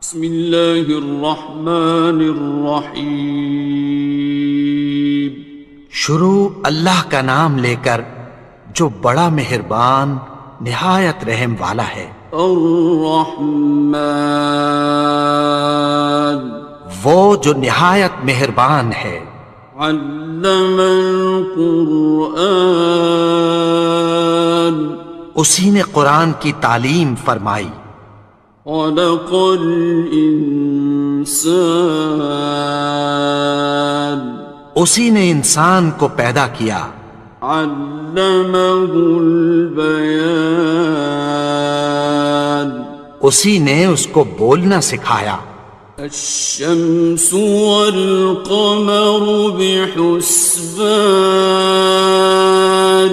بسم اللہ الرحمن الرحیم۔ شروع اللہ کا نام لے کر جو بڑا مہربان نہایت رحم والا ہے۔ الرحمن، وہ جو نہایت مہربان ہے۔ علم القرآن، اسی نے قرآن کی تعلیم فرمائی۔ خلق الانسان، اسی نے انسان کو پیدا کیا۔ علمہ البیان، اسی نے اس کو بولنا سکھایا۔ الشمس والقمر بحسبان،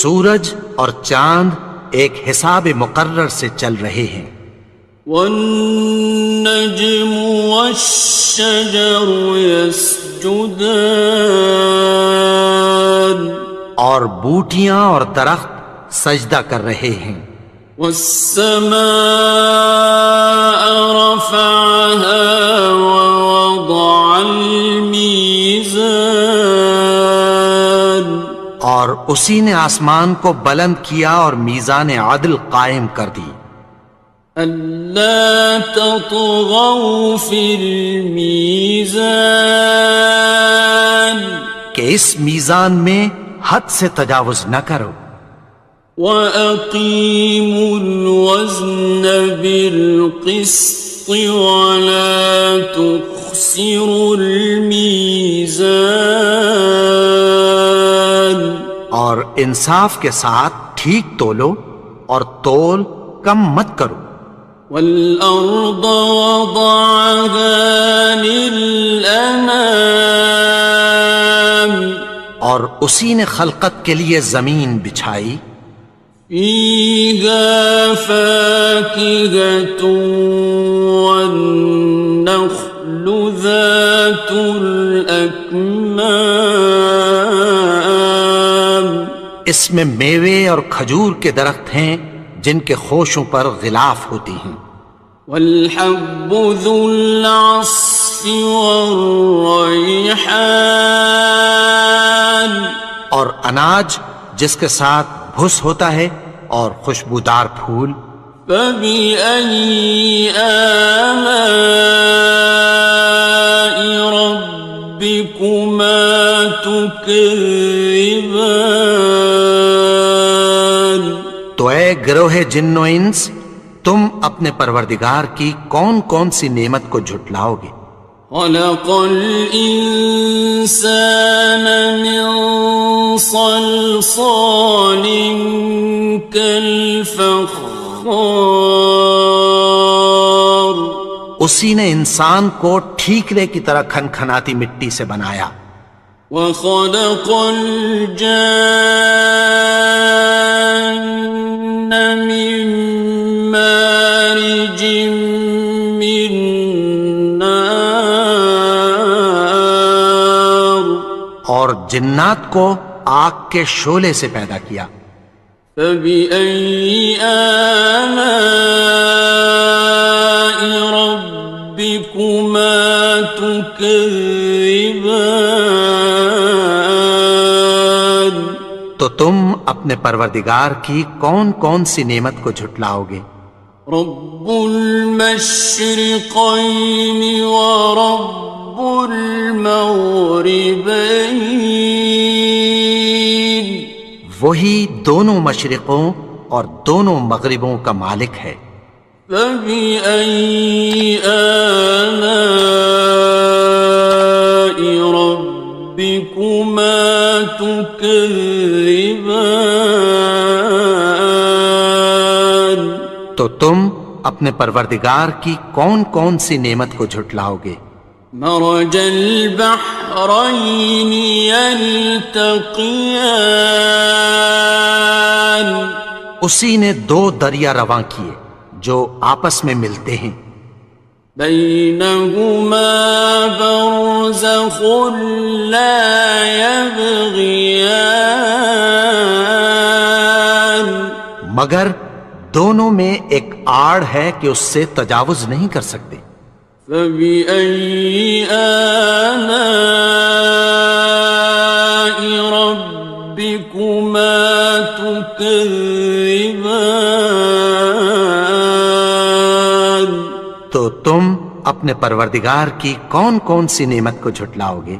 سورج اور چاند ایک حساب مقرر سے چل رہے ہیں۔ والنجم والشجر يسجدان، اور بوٹیاں اور درخت سجدہ کر رہے ہیں۔ والسماء رفعها ووضع الميزان، اور اسی نے آسمان کو بلند کیا اور میزان عدل قائم کر دی۔ ألا تطغوا في الميزان، کہ اس میزان میں حد سے تجاوز نہ کرو۔ وَأَقِيمُوا الْوَزْنَ بِالْقِسْطِ وَلَا تُخْسِرُوا الْمِيزَانَ، اور انصاف کے ساتھ ٹھیک تولو اور تول کم مت کرو۔ وَالْأَرْضَ وَضَعَهَا لِلْأَنَامِ، اور اسی نے خلقت کے لیے زمین بچھائی۔ فِيهَا فَاكِهَةٌ وَالنَّخْلُ ذَاتُ الْأَكْمَامِ، اس میں میوے اور کھجور کے درخت ہیں جن کے خوشوں پر غلاف ہوتی ہیں۔ وَالْحَبُّ ذُو الْعَصْفِ وَالرَّيْحَانِ، اور اناج جس کے ساتھ بھس ہوتا ہے اور خوشبودار پھول۔ فَبِأَيِّ آلَاءِ رَبِّكُمَا تُكَذِّبَانِ، تو اے گروہ جن و انس، تم اپنے پروردگار کی کون کون سی نعمت کو جھٹلاؤ گے؟ خَلَقَ الْإِنسَانَ مِنْ صَلْصَالٍ كَالْفَخَّارِ، اسی نے انسان کو ٹھیکرے کی طرح کھنکھناتی مٹی سے بنایا۔ وَخَلَقَ الْجَانَّ مِن مَّارِجٍ مِّن نَّارٍ، اور جنات کو آگ کے شعلے سے پیدا کیا۔ فَبِأَيِّ آلَاءِ رَبِّكُمَا تُكَذِّبَانِ، تو تم اپنے پروردگار کی کون کون سی نعمت کو جھٹلاؤ گے؟ رب المشرقین ورب المغربین، وہی دونوں مشرقوں اور دونوں مغربوں کا مالک ہے۔ فَبِأَيِّ آلَاءِ رَبِّكُمَا تُكَذِّبَانِ، تو تم اپنے پروردگار کی کون کون سی نعمت کو جھٹلاؤ گے؟ مرج البحرین یلتقیان، اسی نے دو دریا رواں کیے جو آپس میں ملتے ہیں۔ بینہما برزخ لا یبغیان، مگر دونوں میں ایک آڑ ہے کہ اس سے تجاوز نہیں کر سکتے۔ فبأي آلاء ربكما تكذبان؟ تو تم اپنے پروردگار کی کون کون سی نعمت کو جھٹلاؤ گے؟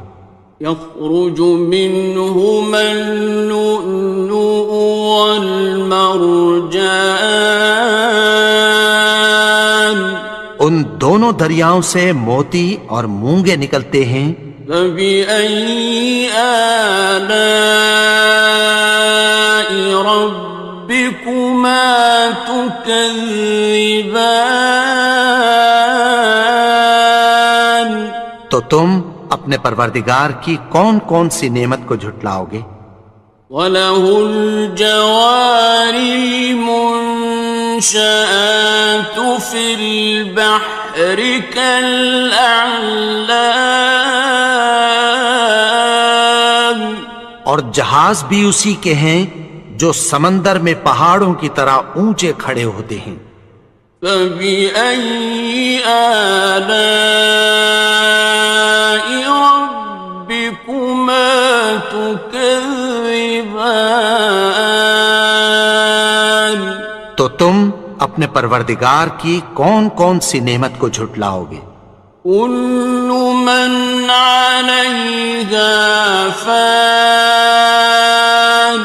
يخرج منهما اللؤلؤ والمرجان، ان دونوں دریاؤں سے موتی اور مونگے نکلتے ہیں۔ فبأي آلاء ربكما تكذبان؟ تو تم اپنے پروردگار کی کون کون سی نعمت کو جھٹلاؤ گے؟ وَلَهُ الْجَوَارِ الْمُنشَآتُ فِي الْبَحْرِ كَالْأَعْلَامِ، اور جہاز بھی اسی کے ہیں جو سمندر میں پہاڑوں کی طرح اونچے کھڑے ہوتے ہیں۔ فَبِأَيِّ آلَاءِ رَبِّكُمَا تُكَذِّبَانِ؟ تو تم اپنے پروردگار کی کون کون سی نعمت کو جھٹلاؤ گے؟ كُلُّ مَنْ عَلَيْهَا فَانٍ،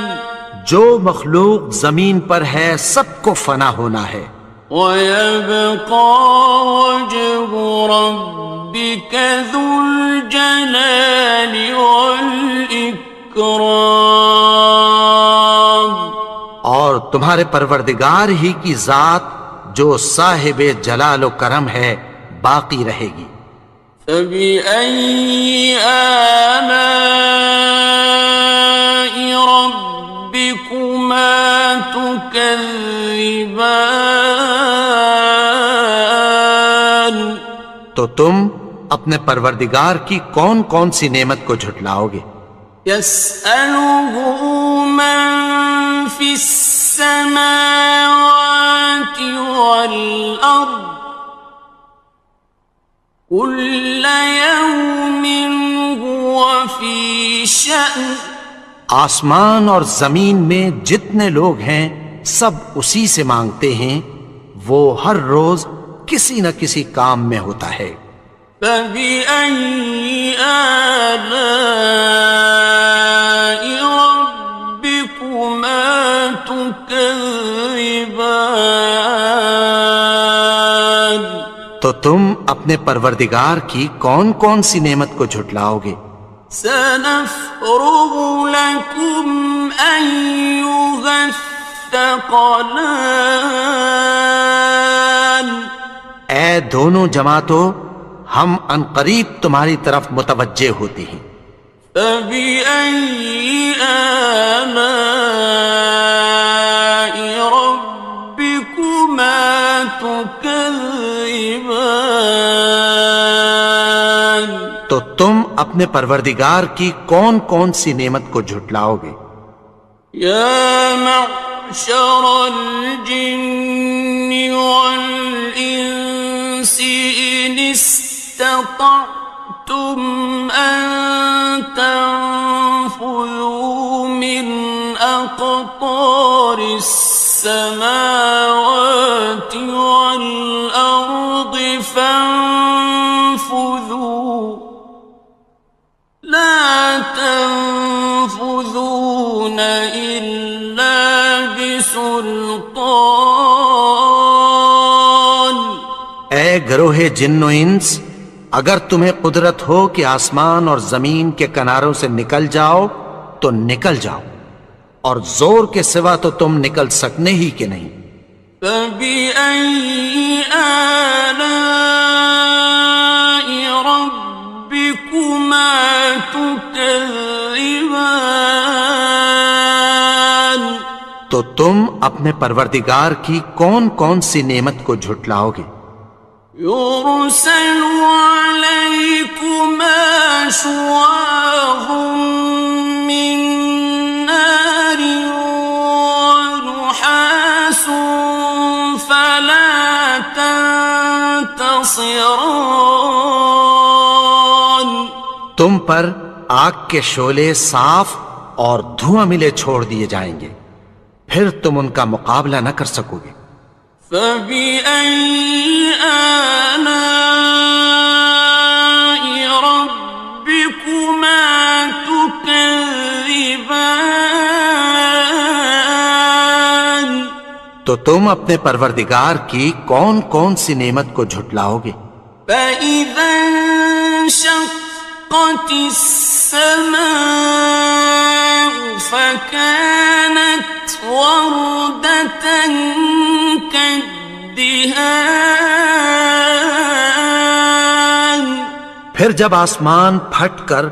جو مخلوق زمین پر ہے سب کو فنا ہونا ہے۔ وَيَبْقَى وَجْهُ رَبِّكَ ذُو الْجَلَالِ وَالْإِكْرَامِ، اور تمہارے پروردگار ہی کی ذات جو صاحب جلال و کرم ہے باقی رہے گی۔ فَبِأَيِّ آلَاءِ رَبِّكُمَا تُكَذِّبَانِ؟ تو تم اپنے پروردگار کی کون کون سی نعمت کو جھٹلاؤ گے؟ يَسْأَلُهُ مَن فِي السَّمَاوَاتِ وَالْأَرْضِ كُلَّ يَوْمٍ هُوَ فِي شَأْنٍ، آسمان اور زمین میں جتنے لوگ ہیں سب اسی سے مانگتے ہیں، وہ ہر روز کسی نہ کسی کام میں ہوتا ہے۔ فَبِأَيِّ آلَاءِ رَبِّكُمَا تُكَذِّبَانِ؟ تو تم اپنے پروردگار کی کون کون سی نعمت کو جھٹلاؤ گے؟ سَنَفْرُغُ لَكُمْ أَيُّهَ الثَّقَلَانِ، اے دونوں جماعتوں، ہم عنقریب تمہاری طرف متوجہ ہوتے ہیں۔ فَبِأَيِّ آلَاءِ رَبِّكُمَا تُكَذِّبَانِ؟ تو تم اپنے پروردگار کی کون کون سی نعمت کو جھٹلاؤ گے؟ يَا مَعْشَرَ الْجِنِّ وَالْإِنسِ إِنِ اسْتَطَعْتُمْ أَن تَنفُذُوا مِنْ أَقْطَارِ السَّمَاوَاتِ وَالْأَرْضِ فَانفُذُوا لَا تَنفُذُونَ إِلَّا بِسُلْطَانٍ۔ اے گروہ جن و انس، اگر تمہیں قدرت ہو کہ آسمان اور زمین کے کناروں سے نکل جاؤ تو نکل جاؤ، اور زور کے سوا تو تم نکل سکنے ہی کہ نہیں۔ فَبِأَيِّ آلَاءِ رَبِّكُمَا تُكَذِّبَانِ؟ تو تم اپنے پروردگار کی کون کون سی نعمت کو جھٹلاؤ گے؟ يُرْسَلُ عَلَيْكُمَا شُوَاظٌ مِّن نَّارٍ وَنُحَاسٌ فَلَا ينتصران تم پر آگ کے شعلے صاف اور دھواں ملے چھوڑ دیے جائیں گے، پھر تم ان کا مقابلہ نہ کر سکو گے۔ فبأي آلاء ربكما تكذبان تو تم اپنے پروردگار کی کون کون سی نعمت کو جھٹلاؤ گے؟ فإذا انشقت السماء فكانت وردة كالدهان پھر جب آسمان پھٹ کر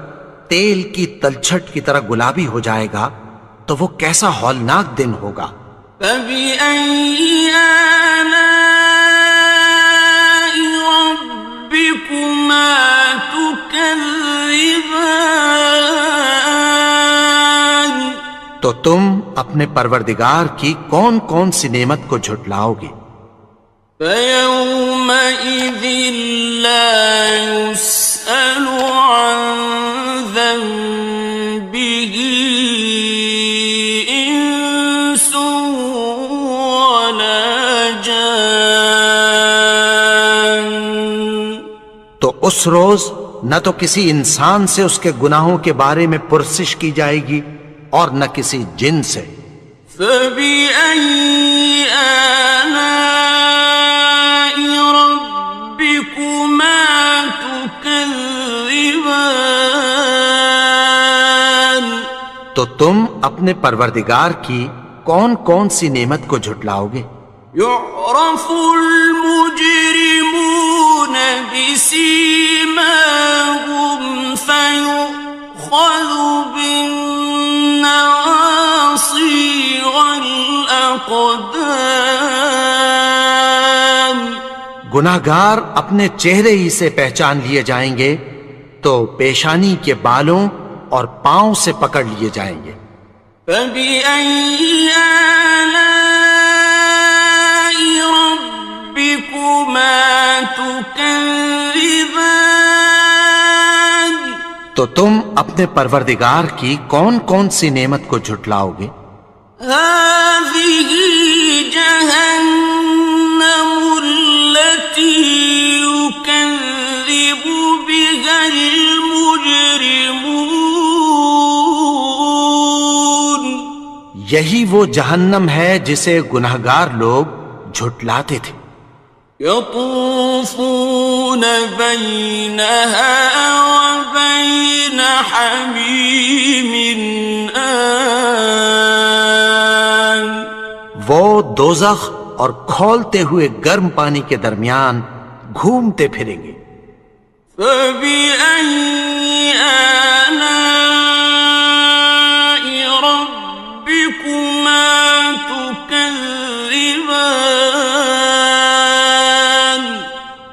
تیل کی تلچھٹ کی طرح گلابی ہو جائے گا تو وہ کیسا ہولناک دن ہوگا۔ فبأي آلاء ربكما تكذبان تو تم اپنے پروردگار کی کون کون سی نعمت کو جھٹلاؤ گے؟ فيومئذ لا يسأل عن ذنبه إنس ولا جان تو اس روز نہ تو کسی انسان سے اس کے گناہوں کے بارے میں پرسش کی جائے گی اور نہ کسی جن سے۔ فبأي آلاء ربكما تكذبان تو تم اپنے پروردگار کی کون کون سی نعمت کو جھٹلاؤ گے؟ يعرف المجرمون بسيماهم فيؤخذ بالنواصي والأقدام گناہگار اپنے چہرے ہی سے پہچان لیے جائیں گے تو پیشانی کے بالوں اور پاؤں سے پکڑ لیے جائیں گے۔ فبأي آلاء ربكما تكذبان تو تم اپنے پروردگار کی کون کون سی نعمت کو جھٹلاؤ گے؟ هذه جهنم التي يكذب بها المجرمون یہی وہ جہنم ہے جسے گناہگار لوگ جھٹلاتے تھے۔ يطوفون بينها وبين حميم آن وہ دوزخ اور کھولتے ہوئے گرم پانی کے درمیان گھومتے پھریں گے۔ فبأي آلاء ربكما تكذبان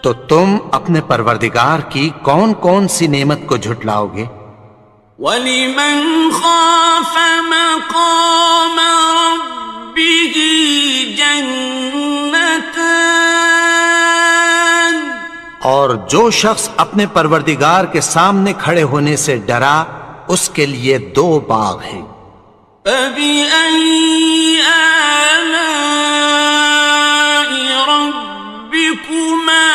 تو تم اپنے پروردگار کی کون کون سی نعمت کو جھٹلاؤ گے؟ وَلِمَنْ خَافَ مَقَامَ رَبِّهِ جَنَّتَانِ اور جو شخص اپنے پروردگار کے سامنے کھڑے ہونے سے ڈرا اس کے لیے دو باغ ہیں۔ فَبِأَيِّ آلَاءِ رَبِّكُمَا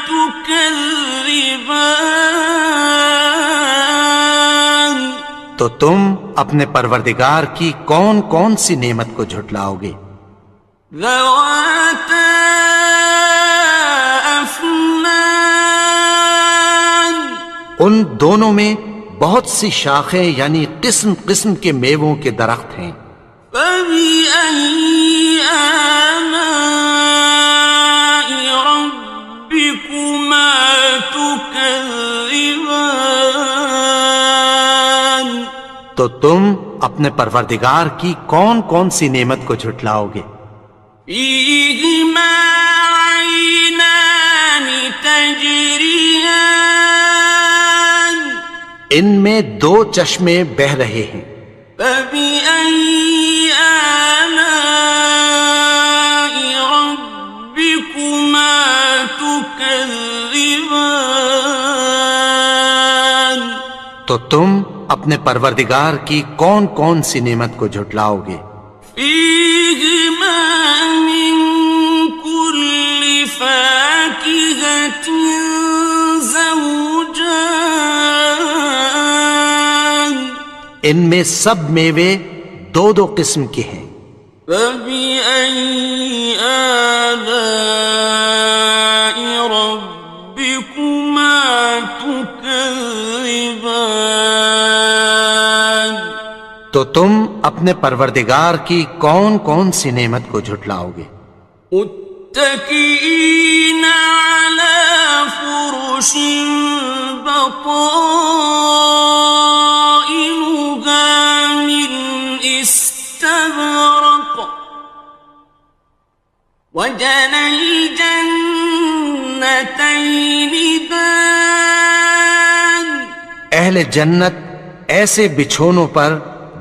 تُكَذِّبَانِ تو تم اپنے پروردگار کی کون کون سی نعمت کو جھٹلاؤ گے؟ ذَوَاتَا أَفْنَانٍ ان دونوں میں بہت سی شاخیں یعنی قسم قسم کے میووں کے درخت ہیں۔ فَبِأَيِّ آلَاءِ رَبِّكُمَا تُكَذِّبَانِ تو تم اپنے پروردگار کی کون کون سی نعمت کو جھٹلاؤ گے؟ فِيهِمَا عَيْنَانِ تَجْرِيَانِ ان میں دو چشمے بہہ رہے ہیں۔ فَبِأَيِّ آلَاءِ رَبِّكُمَا تُكَذِّبَانِ تو تم اپنے پروردگار کی کون کون سی نعمت کو جھٹلاؤ گے؟ فیہما من کل فاکہۃ زوجان، ان میں سب میوے دو دو قسم کے ہیں۔ فبأي آلاء ربكما تكذبان، تو تم اپنے پروردگار کی کون کون سی نعمت کو جھٹلاؤ گے؟ متكئين على فرش بطائنها من استبرق، وجنى الجنتين دان، اہل جنت ایسے بچھونوں پر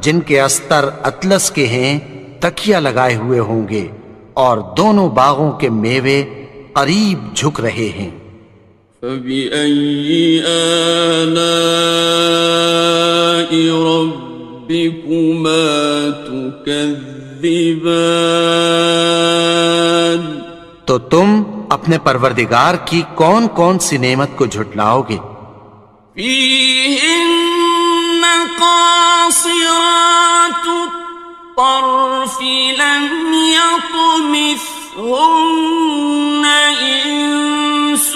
جن کے استر اطلس کے ہیں تکیہ لگائے ہوئے ہوں گے، اور دونوں باغوں کے میوے قریب جھک رہے ہیں۔ فبأي آلاء ربكما تكذبان، تو تم اپنے پروردگار کی کون کون سی نعمت کو جھٹلاؤ گے؟ فيهن قاصرات الطرف لم يطمثهن إنس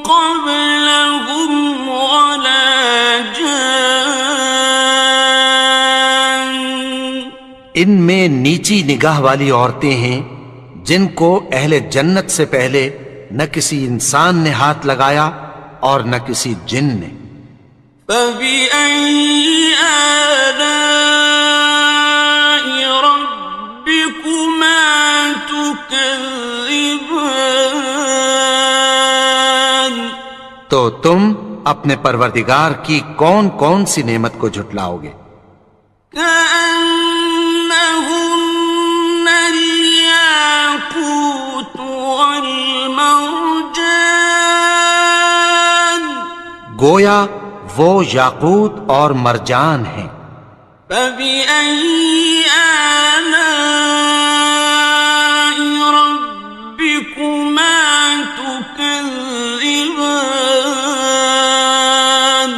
قبلهم ولا جان، ان میں نیچی نگاہ والی عورتیں ہیں جن کو اہل جنت سے پہلے نہ کسی انسان نے ہاتھ لگایا اور نہ کسی جن نے۔ فبأي آلاء ربكما تكذبان، تو تم اپنے پروردگار کی کون کون سی نعمت کو جھٹلاؤ گے؟ كأنهن الياقوت والمرجان، گویا وہ یاقوت اور مرجان ہیں۔ فبأي آلاء ربكما تكذبان،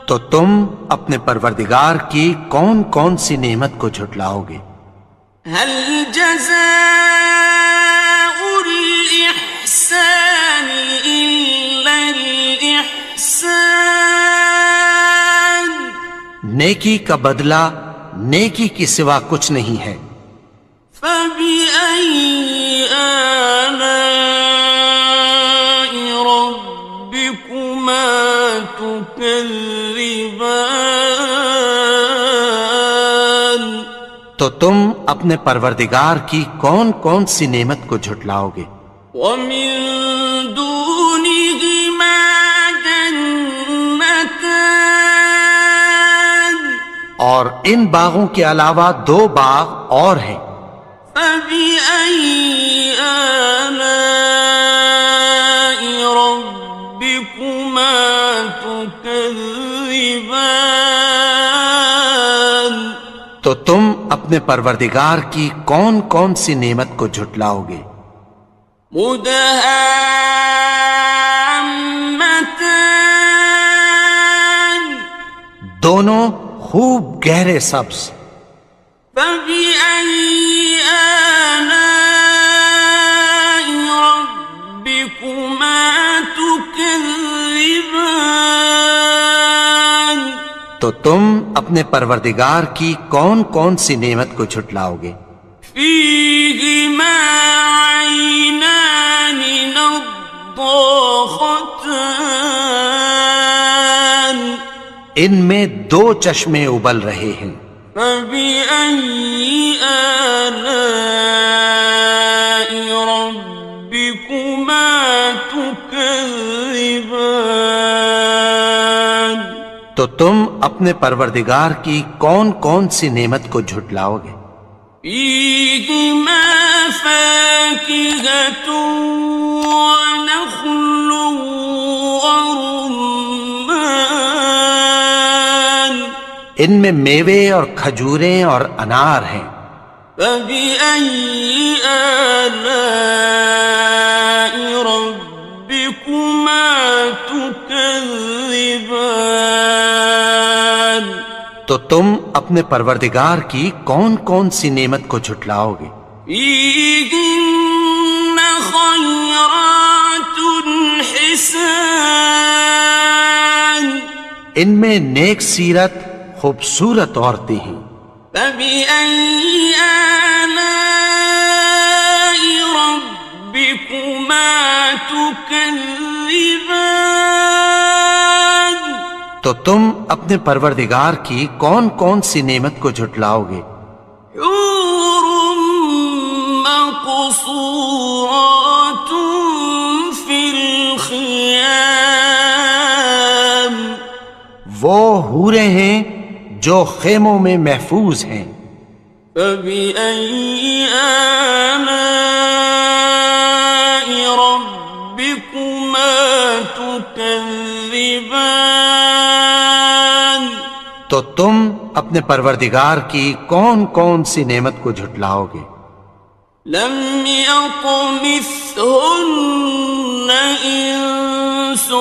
تو تم اپنے پروردگار کی کون کون سی نعمت کو جھٹلاؤ گے؟ هل جزاء الإحسان إلا الإحسان، نیکی کا بدلہ نیکی کی سوا کچھ نہیں ہے۔ فبأي آلاء ربكما تكذبان، تو تم اپنے پروردگار کی کون کون سی نعمت کو جھٹلاؤ گے؟ ومن دونهما جنتان، اور ان باغوں کے علاوہ دو باغ اور ہیں۔ فبأي آلاء ربكما تكذبان، تو تم اپنے پروردگار کی کون کون سی نعمت کو جھٹلاؤ گے؟ مدهامتان، دونوں خوب گہرے سبز۔ فبأي آلاء ربكما تكذبان، تو تم اپنے پروردگار کی کون کون سی نعمت کو جھٹلاؤ گے؟ فيهما عينان نضاختان، ان میں دو چشمے ابل رہے ہیں۔ فبأي آلاء ربكما تكذبان، تو تم اپنے پروردگار کی کون کون سی نعمت کو جھٹلاؤ گے؟ فيهما فاكهة ونخل ورمان، ان میں میوے اور کھجوریں اور انار ہیں۔ فبأي آلاء ربكما تكذبان؟ تو تم اپنے پروردگار کی کون کون سی نعمت کو جھٹلاؤ گے؟ فيهن خيرات حسان، ان میں نیک سیرت خوبصورت عورتیں ہیں۔ فبأي آلاء ربكما تكذبان؟ تو تم اپنے پروردگار کی کون کون سی نعمت کو جھٹلاؤ گے؟ حور مقصورات في الخيام، وہ حوریں ہیں جو خیموں میں محفوظ ہیں۔ فبأي آلاء ربكما تكذبان؟ تو تم اپنے پروردگار کی کون کون سی نعمت کو جھٹلاؤ گے؟ لم يطمثهن إنس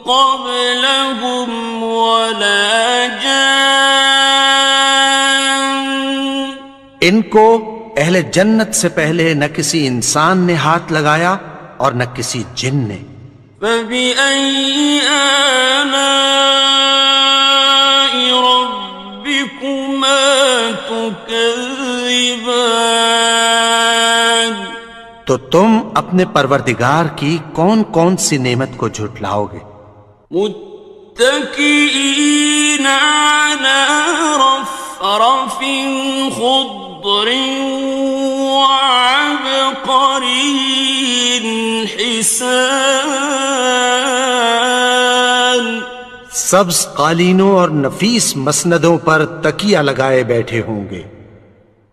قبلهم ولا جان، ان کو اہل جنت سے پہلے نہ کسی انسان نے ہاتھ لگایا اور نہ کسی جن نے۔ فبأي آلاء ربكما تكذبان؟ تو تم اپنے پروردگار کی کون کون سی نعمت کو جھٹلاؤ گے؟ متكئين على رفرف خضر وعبقري حسان، سبز قالینوں اور نفیس مسندوں پر تکیہ لگائے بیٹھے ہوں گے۔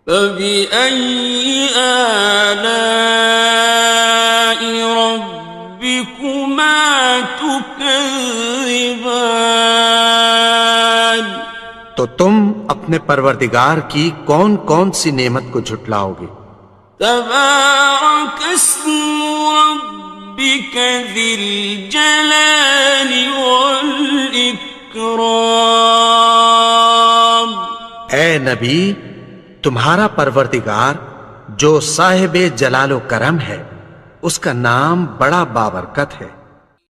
فبأي آلاء ربكما تكذبان؟ تو تم اپنے پروردگار کی کون کون سی نعمت کو جھٹلاؤ گے؟ تبارك اسم ربك ذي الجلال والإكرام۔ اے نبی، تمہارا پروردگار جو صاحب جلال و کرم ہے، اس کا نام بڑا بابرکت ہے۔